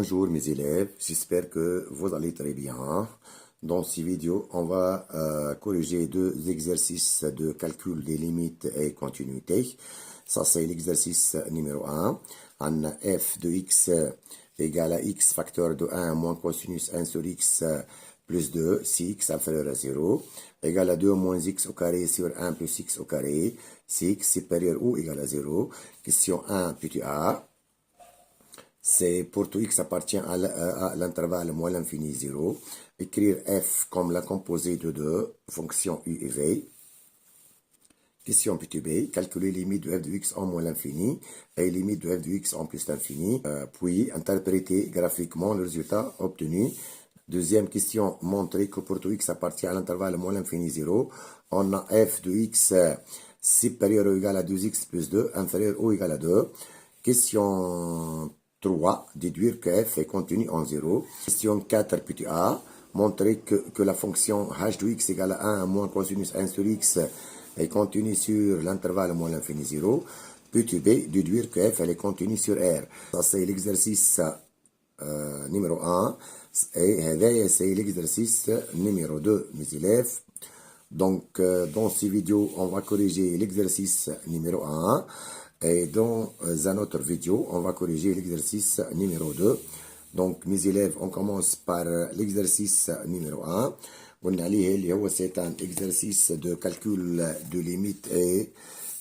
Bonjour mes élèves, j'espère que vous allez très bien. Dans cette vidéo, on va corriger deux exercices de calcul des limites et continuité. Ça, c'est l'exercice numéro 1. On a f de x égale à x facteur de 1 moins cosinus 1 sur x plus 2, si x inférieur à 0, égale à 2 moins x au carré sur 1 plus x au carré, si x supérieur ou égal à 0. Question 1, petit a. C'est pour tout x appartient à l'intervalle moins l'infini 0. Écrire f comme la composée de deux fonctions u et v. Question petit b. Calculer limite de f de x en moins l'infini et limite de f de x en plus l'infini. Puis interpréter graphiquement le résultat obtenu. Deuxième question. Montrer que pour tout x appartient à l'intervalle moins l'infini 0. On a f de x supérieur ou égal à 2x plus 2, inférieur ou égal à 2. Question 3. Déduire que f est contenu en 0. Question 4, petit a. Montrer que la fonction h de x égale à 1 moins cosinus 1 sur x est contenue sur l'intervalle moins l'infini 0. Petit b. Déduire que f elle est contenue sur R. Ça, c'est l'exercice numéro 1. Et c'est l'exercice numéro 2, mes élèves. Donc, dans ces vidéos, on va corriger l'exercice numéro 1. Et dans un autre vidéo, on va corriger l'exercice numéro 2. Donc, mes élèves, on commence par l'exercice numéro 1. C'est un exercice de calcul de limite et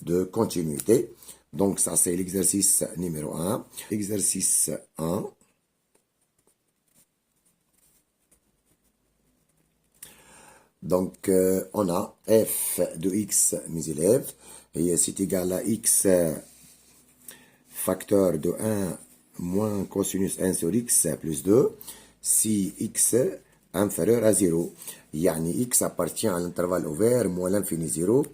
de continuité. Donc, ça, c'est l'exercice numéro 1. Exercice 1. Donc, on a f de x, mes élèves, et c'est égal à x facteur de 1 moins cosinus 1 sur x plus 2, si x inférieur à 0. Yani x appartient à l'intervalle ouvert moins l'infini 0,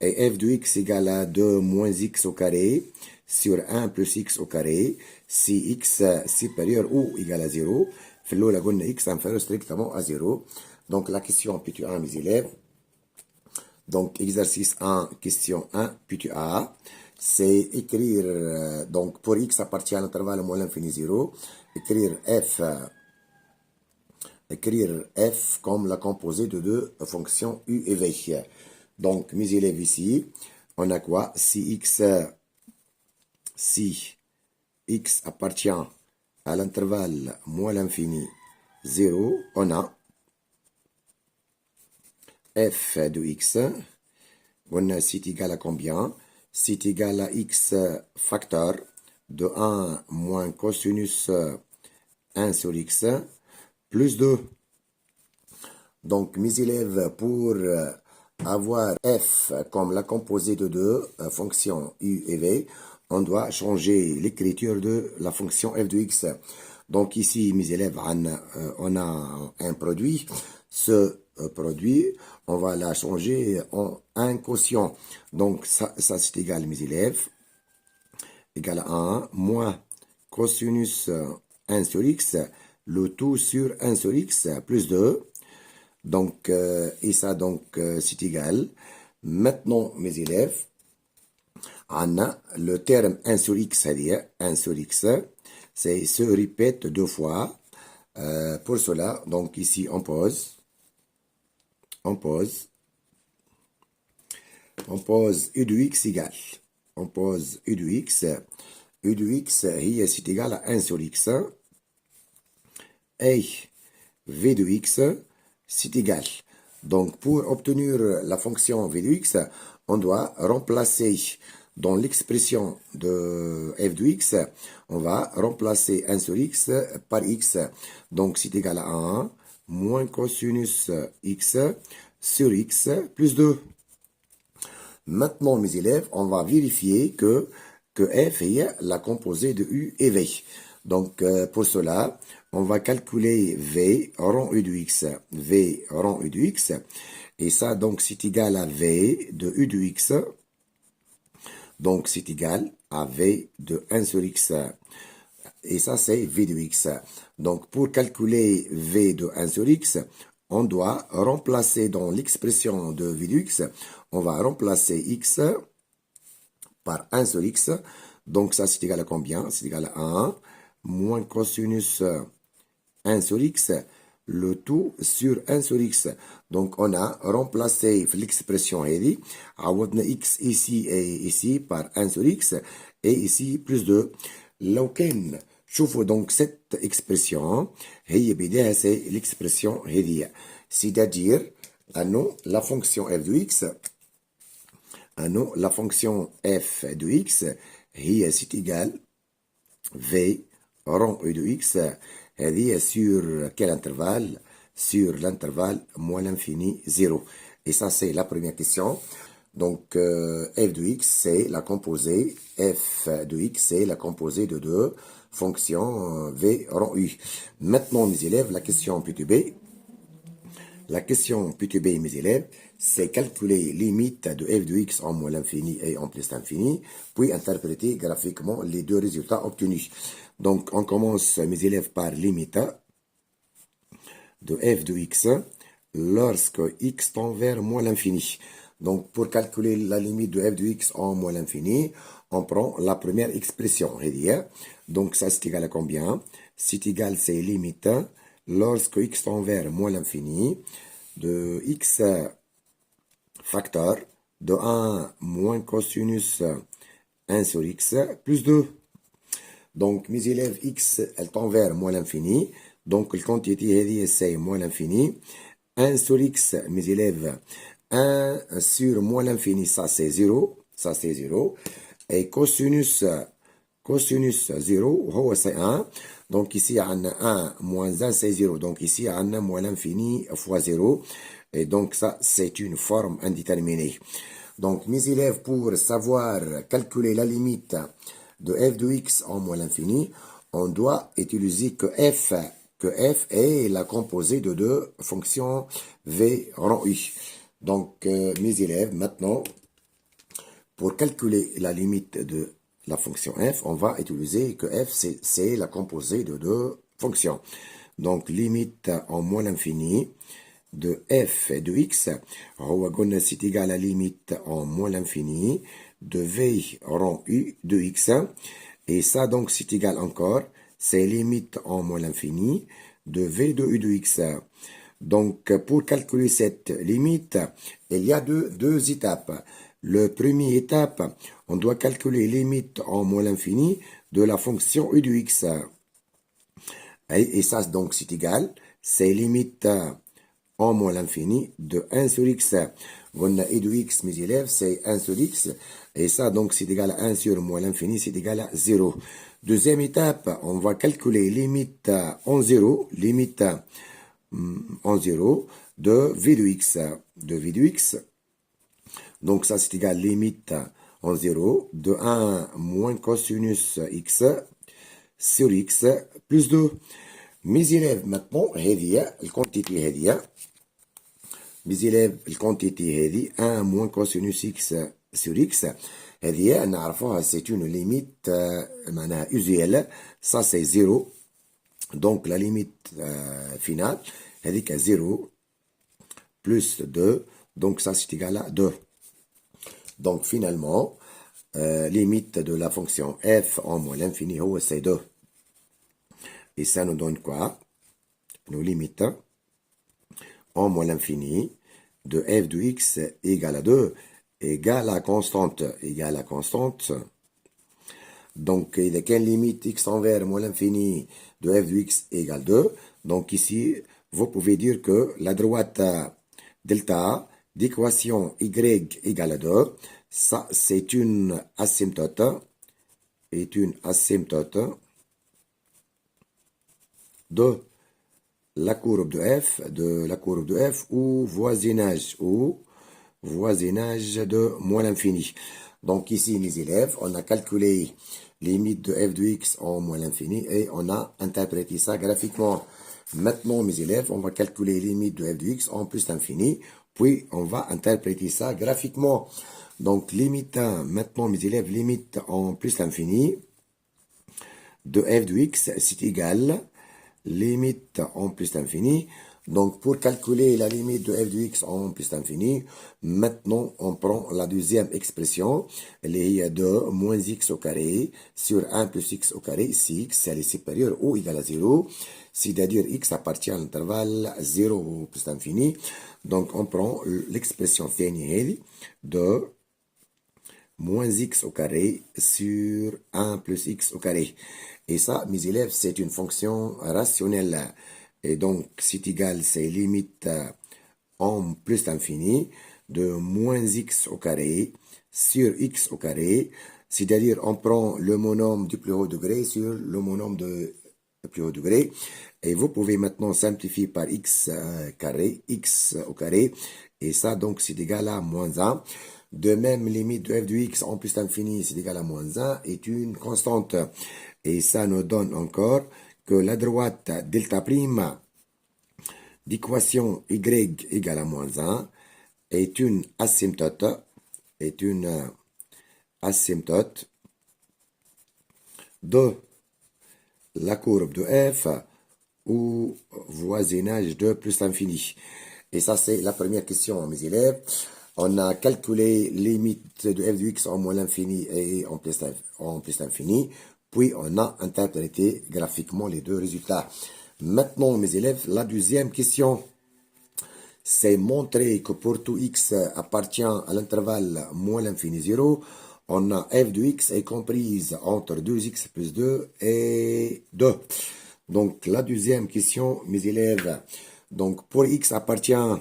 et f de x égale à 2 moins x au carré sur 1 plus x au carré, si x supérieur ou égal à 0. Fait la gonne x inférieur strictement à 0. Donc, la question petit 1, mes élèves. Donc, exercice 1, question 1, petit a. C'est écrire, donc, pour x appartient à l'intervalle moins l'infini 0. Écrire f comme la composée de deux fonctions u et v. Donc, mes élèves ici, on a quoi? Si x appartient à l'intervalle moins l'infini 0, on a f de x, c'est égal à combien? C'est égal à x facteur de 1 moins cosinus 1 sur x plus 2. Donc, mes élèves, pour avoir f comme la composée de deux fonctions u et v, on doit changer l'écriture de la fonction f de x. Donc, ici, mes élèves, on a un produit. Ce produit, on va la changer en un quotient. Donc, ça c'est égal, mes élèves, égal à 1 moins cosinus 1 sur x, le tout sur 1 sur x plus 2. Donc, et ça, donc, c'est égal. Maintenant, mes élèves, on a le terme 1 sur x, c'est-à-dire 1 sur x, se répète deux fois. Pour cela, donc ici, on pose u de x égale. On pose u de x. U de x, c'est égal à 1 sur x. Et v de x, c'est égal. Donc, pour obtenir la fonction v de x, on doit remplacer dans l'expression de f de x, on va remplacer 1 sur x par x. Donc, c'est égal à 1 moins cosinus x sur x plus 2. Maintenant, mes élèves, on va vérifier que f est la composée de u et v. Donc, pour cela, on va calculer v rang u de x. V rang u de x. Et ça, donc, c'est égal à v de u de x. Donc, c'est égal à v de 1 sur x. Et ça, c'est v de x. Donc, pour calculer v de 1 sur x, on doit remplacer dans l'expression de v de x, on va remplacer x par 1 sur x. Donc, ça, c'est égal à combien? C'est égal à 1 moins cosinus 1 sur x, le tout sur 1 sur x. Donc, on a remplacé l'expression ici, عوضنا x ici et ici par 1 sur x, et ici plus 2. لو كان شوفوا donc cette expression, هي بداية c'est l'expression هذه. C'est-à-dire, أنه la fonction f de x, أنه la fonction f de x, هي c'est égal v rond e de x, هذه sur quel intervalle? Sur l'intervalle moins l'infini 0. Et ça, c'est la première question. Donc, f de x, c'est la composée, f de x, c'est la composée de deux fonctions v rond u. Maintenant, mes élèves, la question P2B. La question P2B, mes élèves, c'est calculer limite de f de x en moins l'infini et en plus l'infini, puis interpréter graphiquement les deux résultats obtenus. Donc, on commence, mes élèves, par limite de f de x lorsque x tend vers moins l'infini. Donc, pour calculer la limite de f de x en moins l'infini, on prend la première expression. Donc, ça, c'est égal à combien? C'est égal, c'est limite lorsque x tend vers moins l'infini de x facteur de 1 moins cosinus 1 sur x plus 2. Donc, mes élèves, x, elle tend vers moins l'infini. Donc, la quantité, c'est moins l'infini. 1 sur x, mes élèves, 1 sur moins l'infini, ça c'est 0. Ça c'est 0. Et cosinus 0, c'est 1. Donc, ici, on a 1 moins 1, c'est 0. Donc, ici, on a moins l'infini fois 0. Et donc, ça, c'est une forme indéterminée. Donc, mes élèves, pour savoir calculer la limite de f de x en moins l'infini, on doit utiliser que f est la composée de deux fonctions v rond u. Donc, mes élèves, maintenant, pour calculer la limite de la fonction f, on va utiliser que f, c'est la composée de deux fonctions. Donc, limite en moins l'infini de f de x, c'est égal à la limite en moins l'infini de v rond u de x. Et ça, donc, c'est égal encore, c'est limite en moins l'infini de v de u de x. Donc, pour calculer cette limite, il y a deux étapes. La première étape, on doit calculer limite en moins l'infini de la fonction u de x. Et ça, donc, c'est égal, c'est limite en moins l'infini de 1 sur x. On a e de x, mes élèves, c'est 1 sur x. Et ça, donc, c'est égal à 1 sur moins l'infini, c'est égal à 0. Deuxième étape, on va calculer limite en 0, limite en 0 de v de x. De v de x. Donc, ça, c'est égal à limite en 0 de 1 moins cosinus x sur x plus 2. Mes élèves, maintenant, هذه الquantité هذه. Mes élèves, الquantité هذه 1 moins cosinus x sur x. هذه نعرفوها, c'est une limite معناها usuelle. Ça, c'est 0. Donc, la limite finale, هذيك 0 plus 2. Donc, ça, c'est égal à 2. Donc, finalement, limite de la fonction f en moins l'infini, c'est 2. Et ça nous donne quoi? Nous limite en moins l'infini de f de x égale à 2 égale à constante. Égale à constante. Donc, il y a quelle limite x envers moins l'infini de f de x égale 2. Donc, ici, vous pouvez dire que la droite delta d'équation y égale à 2, ça, c'est une asymptote. Est une asymptote de la courbe de f ou voisinage de moins l'infini. Donc ici, mes élèves, on a calculé limite de f de x en moins l'infini et on a interprété ça graphiquement. Maintenant, mes élèves, on va calculer limite de f de x en plus l'infini, puis on va interpréter ça graphiquement. Donc, limite, maintenant, mes élèves, limite en plus l'infini de f de x, c'est égal limite en plus l'infini. Donc, pour calculer la limite de f de x en plus l'infini, maintenant, on prend la deuxième expression, elle est de moins x au carré sur 1 plus x au carré, si x elle est supérieure ou égale à 0, c'est-à-dire x appartient à l'intervalle 0 plus l'infini. Donc, on prend l'expression finie de moins x au carré sur 1 plus x au carré. Et ça, mes élèves, c'est une fonction rationnelle. Et donc, c'est égal, c'est limite en plus l'infini de moins x au carré sur x au carré. C'est-à-dire, on prend le monôme du plus haut degré sur le monôme du plus haut degré. Et vous pouvez maintenant simplifier par x carré, x au carré. Et ça, donc, c'est égal à moins 1. De même, limite de f de x en plus l'infini, c'est égal à moins 1, est une constante. Et ça nous donne encore que la droite delta prime d'équation y égale à moins 1 est une asymptote, de la courbe de f au voisinage de plus l'infini. Et ça, c'est la première question, mes élèves. On a calculé limite de f de x en moins l'infini et en plus l'infini. Puis, on a interprété graphiquement les deux résultats. Maintenant, mes élèves, la deuxième question, c'est montrer que pour tout x appartient à l'intervalle moins l'infini 0, on a f de x est comprise entre 2x plus 2 et 2. Donc, la deuxième question, mes élèves, donc pour x appartient à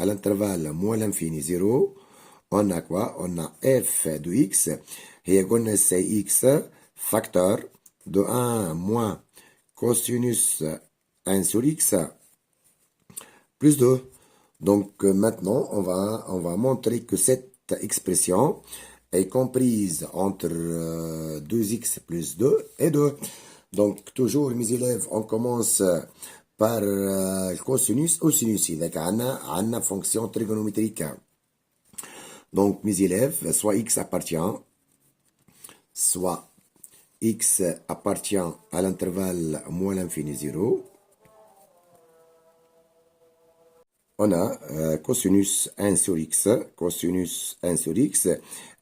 l'intervalle moins l'infini 0, on a quoi? On a f de x, et on c'est x facteur de 1 moins cosinus 1 sur x plus 2. Donc maintenant, on va montrer que cette expression est comprise entre 2x plus 2 et 2. Donc toujours, mes élèves, on commence par le cosinus ou sinus. Donc, on a une fonction trigonométrique. Donc, mes élèves, soit x appartient à l'intervalle moins l'infini 0. On a cosinus 1 sur x. Cosinus 1 sur x,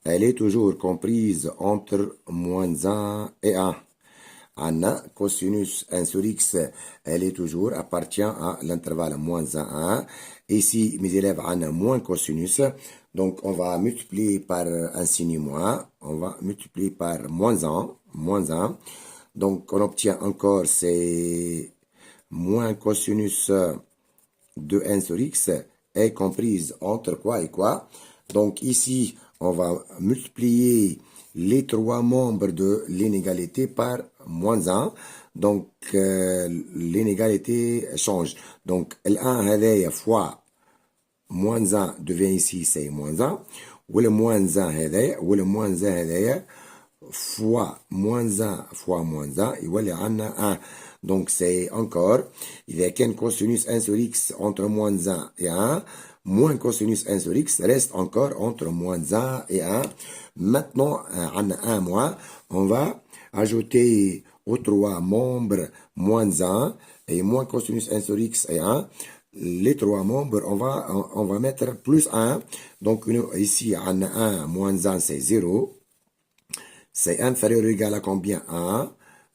elle est toujours comprise entre moins 1 et 1. On a cosinus 1 sur x, elle est toujours appartient à l'intervalle moins 1 à 1. Ici, mes élèves, on a moins cosinus. Donc, on va multiplier par un signe moins. On va multiplier par moins 1. Donc, on obtient encore c'est moins cosinus de 1 sur x est comprise entre quoi et quoi. Donc, ici, on va multiplier les trois membres de l'inégalité par moins 1. Donc, l'inégalité change. Donc, L1 fois moins 1 devient ici, c'est moins 1. Ou le moins 1 fois moins 1 fois moins 1, et voilà, on a 1. Donc, c'est encore, il y a qu'un cosinus 1 sur x entre moins 1 et 1, moins cosinus 1 sur x reste encore entre moins 1 et 1. Maintenant, on a 1 moins, on va ajouter aux trois membres moins 1 et moins cosinus 1 sur x et 1. Les trois membres, on va mettre plus 1. Donc, ici, on a 1 moins 1, c'est 0. C'est inférieur ou égal à combien? 1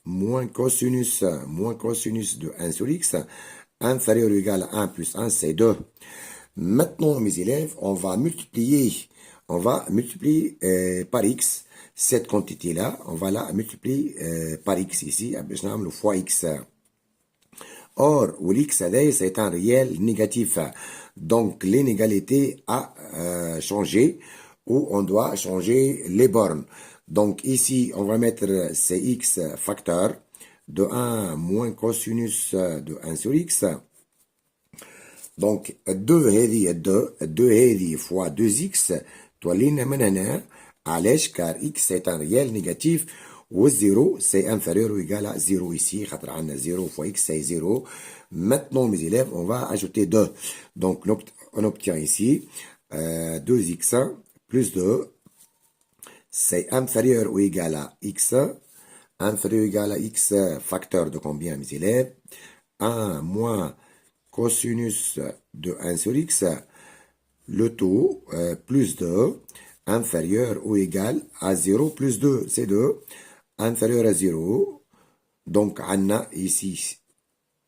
moins cosinus de 1 sur x, inférieur ou égal à 1 plus 1, c'est 2. Maintenant, mes élèves, on va multiplier par x. Cette quantité-là, on va la multiplier par x ici, le fois x. Or, où l'x, c'est un réel négatif. Donc, l'inégalité a changé, ou on doit changer les bornes. Donc, ici, on va mettre cx facteur de 1 moins cosinus de 1 sur x. Donc, 2 fois 2x, toilin menana, allège, car x est un réel négatif, ou 0, c'est inférieur ou égal à 0 ici, 0 fois x, c'est 0. Maintenant, mes élèves, on va ajouter 2. Donc, on obtient ici 2x plus 2, c'est inférieur ou égal à x, inférieur ou égal à x facteur de combien, mes élèves? 1 moins cosinus de 1 sur x, le tout plus 2, inférieur ou égal à 0 plus 2, c'est 2, inférieur à 0. Donc, on a ici,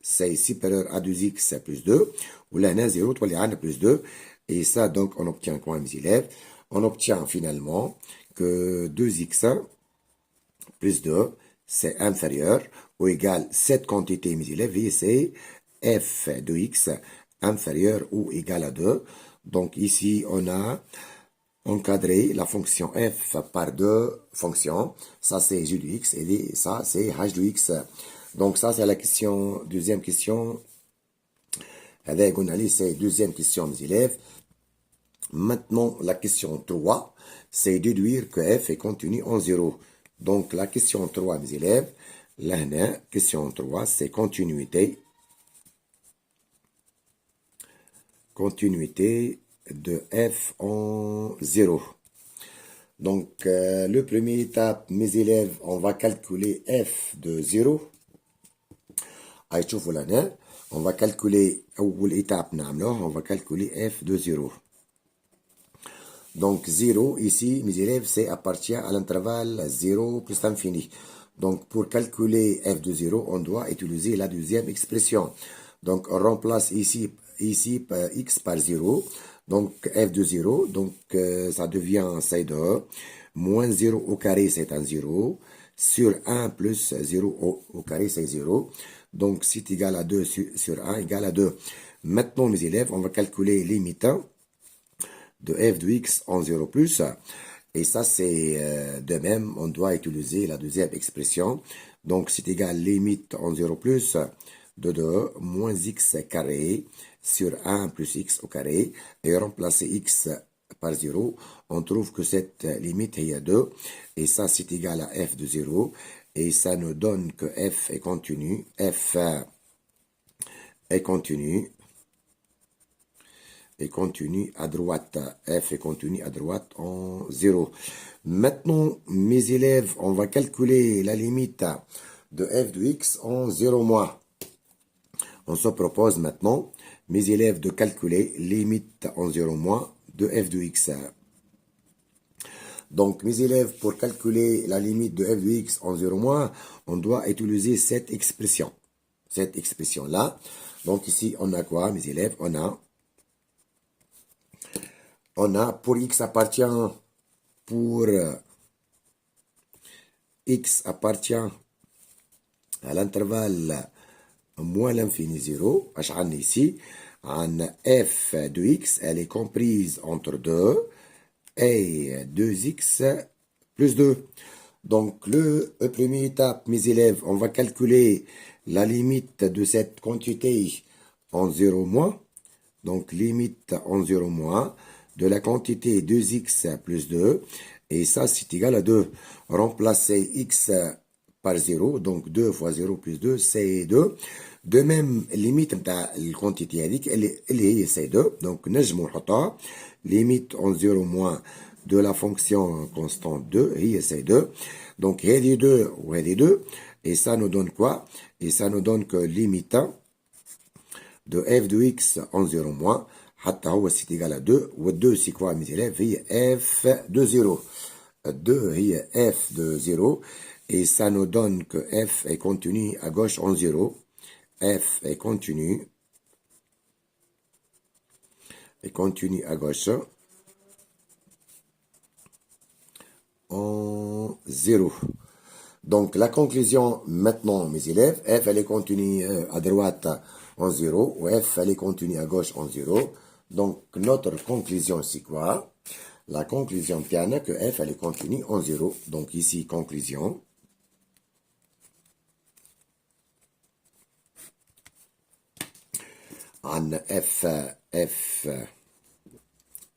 c'est supérieur à 2x plus 2, ou là, on a 0, on a plus 2. Et ça, donc, on obtient quoi, mes élèves? On obtient finalement que 2x plus 2, c'est inférieur ou égal cette quantité, mes élèves, c'est f de x inférieur ou égal à 2. Donc ici, on a encadré la fonction f par deux fonctions. Ça, c'est g de x et ça, c'est h de x. Donc ça, c'est la question, deuxième question. Avec on a laissé deuxième question, mes élèves. Maintenant, la question 3, c'est déduire que f est contenu en 0. Donc, la question 3, mes élèves, la question 3, c'est continuité de f en 0. Donc, le premier étape, mes élèves, on va calculer f de 0. On va calculer, ou l'étape, on va calculer f de 0. Donc 0, ici, mes élèves, c'est appartient à l'intervalle 0 plus l'infini. Donc pour calculer f de 0, on doit utiliser la deuxième expression. Donc on remplace ici x par 0. Donc f de 0, donc ça devient C2. Moins 0 au carré, c'est un 0. Sur 1 plus 0 au carré, c'est 0. Donc c'est égal à 2 sur 1 égal à 2. Maintenant, mes élèves, on va calculer limite de f de x en 0 plus. Et ça, c'est de même, on doit utiliser la deuxième expression. Donc, c'est égal limite en 0 plus de 2 moins x carré sur 1 plus x au carré. Et remplacer x par 0, on trouve que cette limite est à 2. Et ça, c'est égal à f de 0. Et ça nous donne que f est continu. F est continu. Et continue à droite. F est continu à droite en 0. Maintenant, mes élèves, on va calculer la limite de f de x en 0 moins. On se propose maintenant, mes élèves, de calculer limite en 0 moins de f de x. Donc, mes élèves, pour calculer la limite de f de x en 0 moins, on doit utiliser cette expression. Cette expression-là. Donc, ici, on a quoi, mes élèves? On a pour x appartient à l'intervalle moins l'infini 0. Ici, en f de x, elle est comprise entre 2 et 2x plus 2. Donc, le première étape, mes élèves, on va calculer la limite de cette quantité en 0 moins. Donc, limite en 0 moins de la quantité 2x plus 2. Et ça, c'est égal à 2. Remplacer x par 0. Donc, 2 fois 0 plus 2, c'est 2. De même, limite de la quantité, elle est c'est 2. Donc, نجمو نحطها. Limite en 0 moins de la fonction constante 2, c'est 2. Donc, هذه 2 وهذه 2. Et ça nous donne quoi? Et ça nous donne que limite de f de x en 0 moins, حتى هو c'est égal à 2, و 2 c'est quoi mes élèves? هي f de 0. 2 هي f de 0, et ça nous donne que f est contenu à gauche en 0. F est contenu à gauche en 0. Donc, la conclusion maintenant, mes élèves, f elle est contenue à droite en 0, ou f elle est contenue à gauche en 0. Donc, notre conclusion, c'est quoi? La conclusion tient que f elle est contenue en 0. Donc, ici, conclusion. En f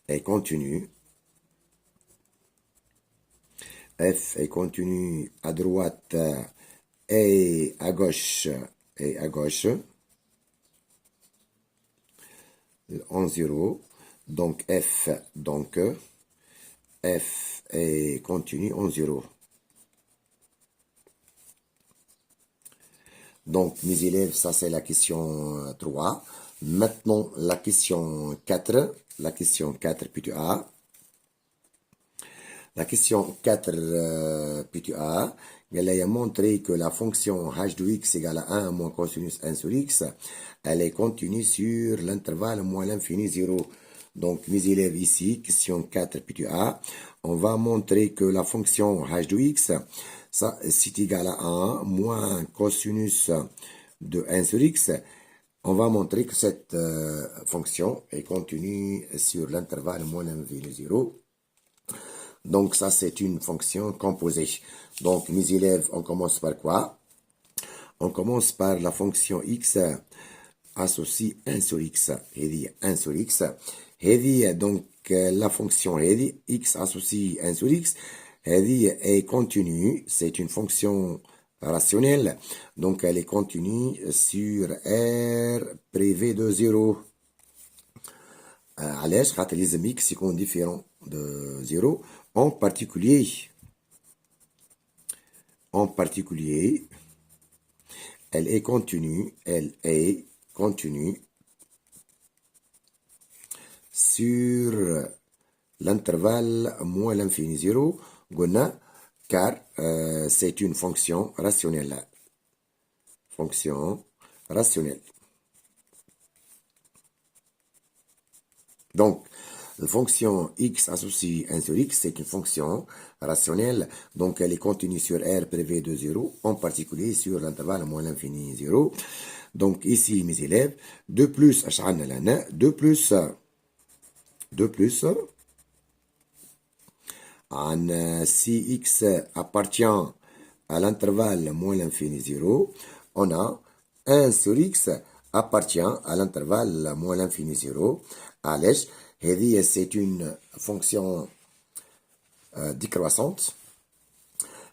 est contenu. F est contenu à droite et à gauche en 0. Donc F est contenu en 0. Donc, mes élèves, ça c'est la question 3. Maintenant, la question 4. La question 4, petit A. La question 4, petit A. Elle a montré que la fonction h de x égale à 1 moins cosinus 1 sur x, elle est continue sur l'intervalle moins l'infini 0. Donc, mes élèves ici, question 4, petit A, on va montrer que la fonction h de x, ça, c'est égal à 1 moins cosinus de 1 sur x. On va montrer que cette fonction est continue sur l'intervalle moins l'infini 0. Donc, ça, c'est une fonction composée. Donc, mes élèves, on commence par quoi? On commence par la fonction x associe 1 sur x. Et dit 1 sur x. Et dit, donc, la fonction x associe 1 sur x. Et dit, est continue. C'est une fonction rationnelle. Donc, elle est continue sur R privé de 0. علاش خاطر لازم x يكون différent de 0 en particulier elle est continue sur l'intervalle moins l'infini 0 قلنا car c'est une fonction rationnelle Donc, la fonction x associée 1 sur x, c'est une fonction rationnelle. Donc, elle est continue sur R privé de 0, en particulier sur l'intervalle moins l'infini 0. Donc, ici, mes élèves, 2 plus, 2 plus, si x appartient à l'intervalle moins l'infini 0, on a 1 sur x appartient à l'intervalle moins l'infini 0. علاش هذه c'est une fonction décroissante.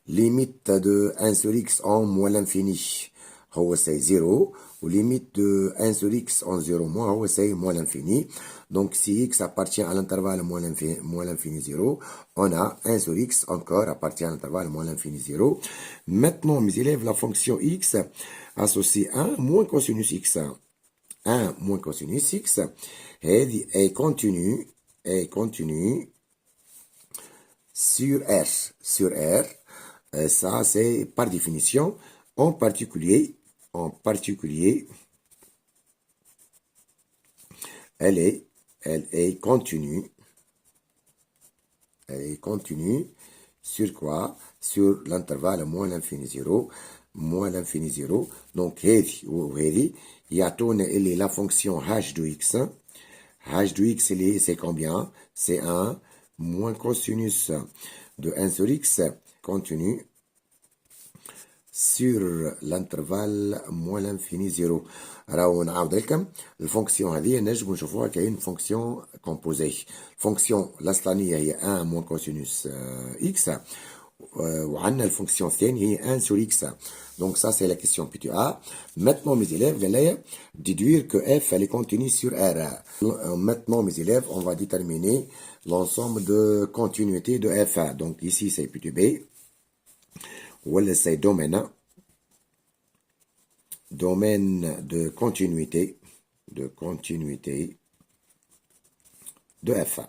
Limite de 1 sur x en moins l'infini هو c'est 0 ou limite de 1 sur x en 0 moins هو c'est moins l'infini. Donc si x appartient à l'intervalle moins l'infini 0, on a 1 sur x encore appartient à l'intervalle moins l'infini 0. Maintenant mes élèves, la fonction x associe 1 moins cosinus x. 1 moins cosinus x est continue sur R. Ça, c'est par définition. En particulier, elle est continue. Elle est continue sur quoi? Sur l'intervalle moins l'infini 0. Moins l'infini 0. Donc, il y a la fonction h de x. h de x, c'est combien? C'est 1 moins cosinus de 1 sur x continue sur l'intervalle moins l'infini 0. راهو نعاود لكم الفونكسيون هذه نجم نشوفوها كاين فونكسيون كومبوزي. فونكسيون الاصلانيه هي 1 moins cosinus x وعندنا الفونكسيون الثانيه هي 1 sur x. Donc ça c'est la question petit A. Maintenant mes élèves, allez déduire que f elle est continue sur R. Maintenant mes élèves, on va déterminer l'ensemble de continuité de f. Donc ici c'est petit B. Voilà c'est domaine de continuité de f.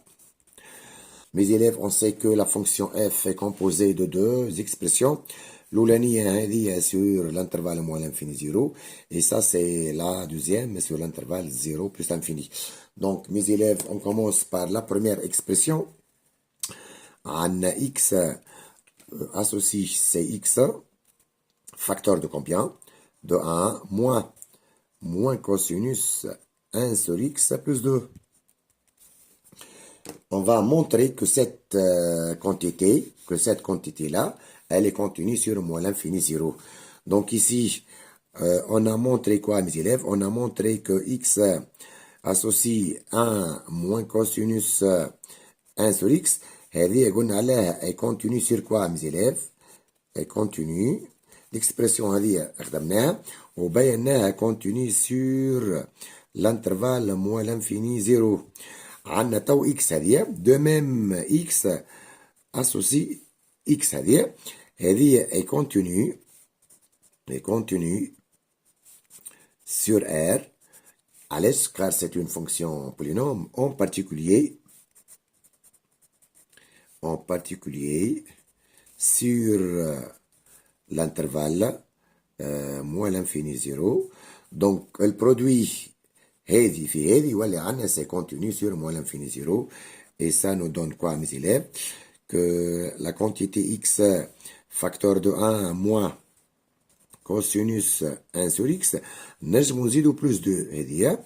Mes élèves, on sait que la fonction f est composée de deux expressions. L'oulaniya est sur l'intervalle moins l'infini 0. Et ça, c'est la deuxième sur l'intervalle 0 plus l'infini. Donc, mes élèves, on commence par la première expression. On a x associé, c'est x. Facteur de combien? De 1 moins cosinus 1 sur x plus 2. On va montrer que cette quantité-là, elle est continue sur moins l'infini 0. Donc ici, on a montré quoi, mes élèves? On a montré que x associe 1 moins cosinus 1 sur x. est continue sur quoi, mes élèves? Est continue. L'expression هذه خدمناها وبيناها continue sur l'intervalle moins l'infini 0. عندنا تو x هذه de même x associe x هذه est continue sur R, à l'aise, car c'est une fonction polynôme, en particulier sur l'intervalle moins l'infini 0. Donc, elle produit هذه في هذه يولي عندنا c'est continu sur moins l'infini 0. Et ça nous donne quoi, mes élèves? Que la quantité x facteur de 1 moins cosinus 1 sur x نجمو نزيدو plus 2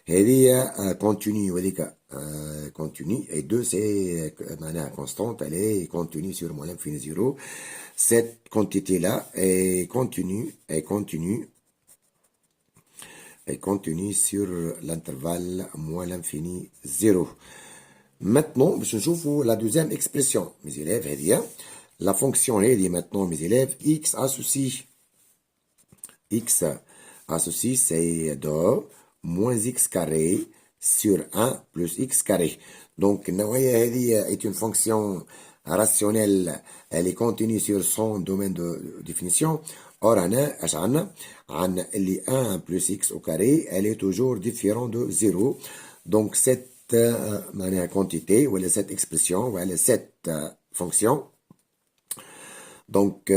هذه continue وهذيك continue et 2 c'est معناها constante, elle est continue sur moins l'infini 0. Cette quantité là est continue sur l'intervalle moins l'infini 0. Maintenant, je نشوفوا la deuxième expression, mes élèves, هذه la fonction هذه maintenant, mes élèves, x associe c'est 2 moins x carré sur 1 plus x carré. Donc, النوعية هذه est une fonction rationnelle, elle est continue sur son domaine de définition. Or, عندنا اللي 1 plus x au carré, elle est toujours différente de 0. Donc, cette quantité, ou cette expression, ou cette fonction, donc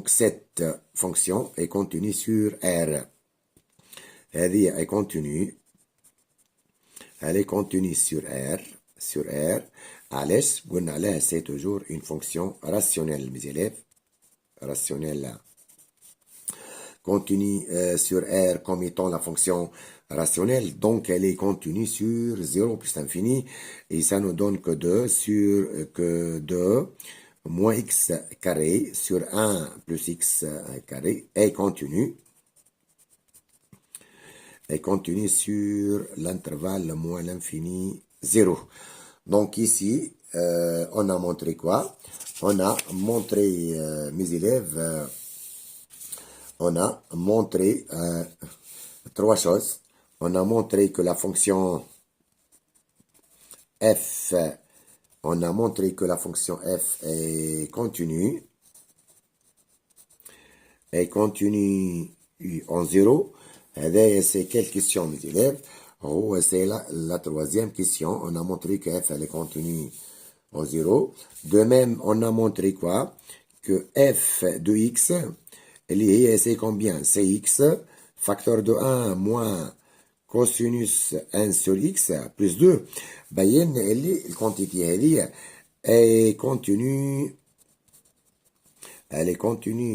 cette fonction est continue sur R. Elle est continue sur R. علاش قلنا عليها c'est toujours une fonction rationnelle, mes élèves, rationnelle continue sur R comme étant la fonction rationnelle, donc elle est continue sur 0 plus l'infini, et ça nous donne que 2 moins x carré sur 1 plus x carré est continue sur l'intervalle moins l'infini 0. Donc ici, on a montré quoi? On a montré, mes élèves, on a montré 3 choses. On a montré que la fonction f, est continue en 0. C'est quelle question, mes élèves? Oh, c'est la troisième question. On a montré que f elle est continue en 0. De même, on a montré quoi? Que f de x, c'est combien? C'est x, facteur de 1 moins cosinus 1 sur x plus 2. بين اللي الquantité هذه est continue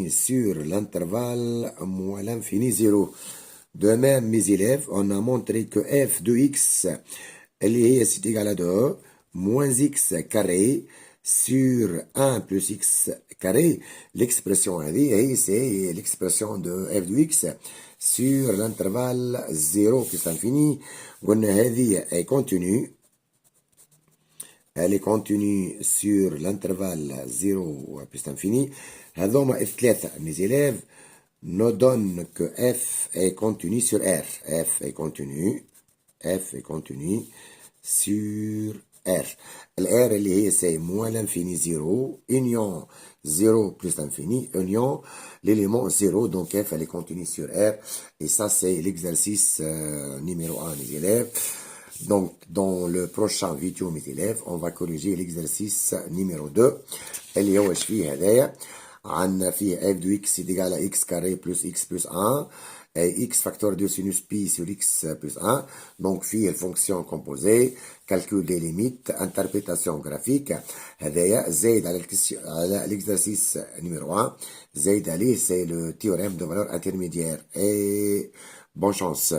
sur l'intervalle moins l'infini 0. De même, mes élèves, on a montré que f de x, c'est égal à 2, moins x carré sur 1 plus x carré. L'expression, c'est l'expression de f de x sur l'intervalle 0 plus l'infini. Elle est continue sur l'intervalle 0 plus l'infini. هذوما الثلاثة, mes élèves, nous donne que f est continue sur R. f est continue sur R. R, c'est moins l'infini 0, union 0 plus l'infini, union l'élément 0, donc f elle est continue sur R. Et ça, c'est l'exercice numéro 1, mes élèves. Donc, dans le prochain vidéo, mes élèves, on va corriger l'exercice numéro 2. اللي هو ايش فيه هذايا؟ عندنا فيه f de x est égal à x carré plus x plus 1 et x facteur de sinus pi sur x plus 1. Donc, فيه fonction composée, calcul des limites, interprétation graphique. هذايا زايد على l'exercice numéro 1. زايد عليه, c'est le théorème de valeur intermédiaire. Et bonne chance.